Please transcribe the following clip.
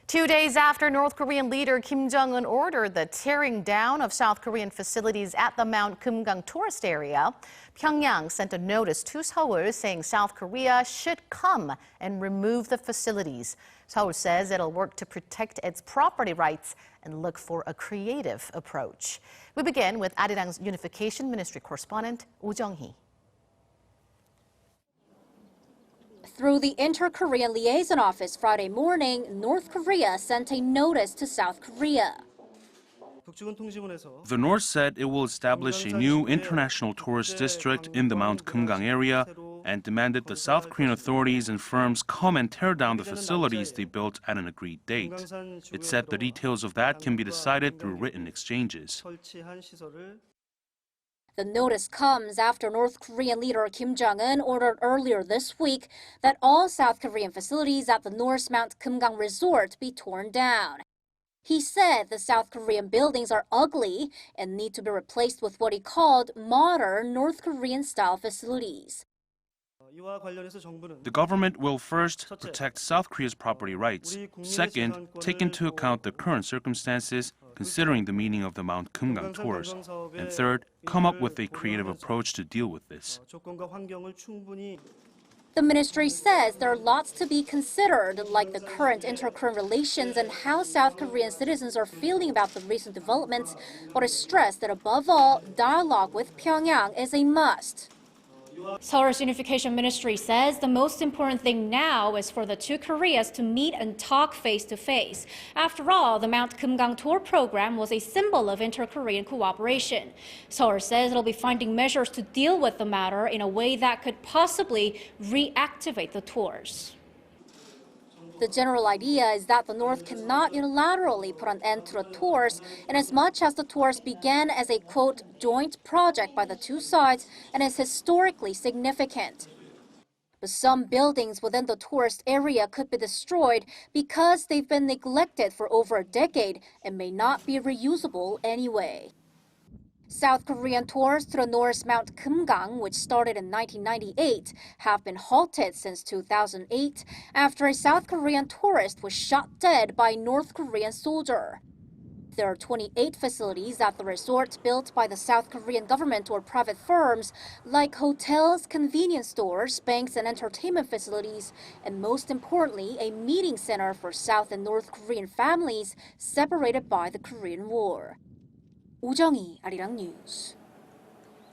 2 days after North Korean leader Kim Jong-un ordered the tearing down of South Korean facilities at the Mount Geumgang tourist area, Pyeongyang sent a notice to Seoul saying South Korea should come and remove the facilities. Seoul says it'll work to protect its property rights and look for a creative approach. We begin with Arirang's Unification Ministry correspondent Oh Jung-hee. Through the Inter-Korean Liaison Office Friday morning, North Korea sent a notice to South Korea. The North said it will establish a new international tourist district in the Mount Geumgang area and demanded the South Korean authorities and firms come and tear down the facilities they built at an agreed date. It said the details of that can be decided through written exchanges. The notice comes after North Korean leader Kim Jong-un ordered earlier this week that all South Korean facilities at the North's Mount Geumgang resort be torn down. He said the South Korean buildings are ugly and need to be replaced with what he called modern North Korean-style facilities. The government will first protect South Korea's property rights. Second, take into account the current circumstances, considering the meaning of the Mount Geumgang tours. And third, come up with a creative approach to deal with this. The ministry says there are lots to be considered, like the current inter-Korean relations and how South Korean citizens are feeling about the recent developments, but has stressed that above all, dialogue with Pyongyang is a must. Seoul's Unification Ministry says the most important thing now is for the two Koreas to meet and talk face-to-face. After all, the Mount Geumgang tour program was a symbol of inter-Korean cooperation. Seoul says it'll be finding measures to deal with the matter in a way that could possibly reactivate the tours. The general idea is that the North cannot unilaterally put an end to the tours, inasmuch as the tours began as a, quote, joint project by the two sides and is historically significant. But some buildings within the tourist area could be destroyed because they've been neglected for over a decade and may not be reusable anyway. South Korean tours to the North's Mount Geumgang, which started in 1998, have been halted since 2008 after a South Korean tourist was shot dead by a North Korean soldier. There are 28 facilities at the resort built by the South Korean government or private firms, like hotels, convenience stores, banks, and entertainment facilities, and most importantly, a meeting center for South and North Korean families separated by the Korean War. Oh Jung-hee, Arirang News.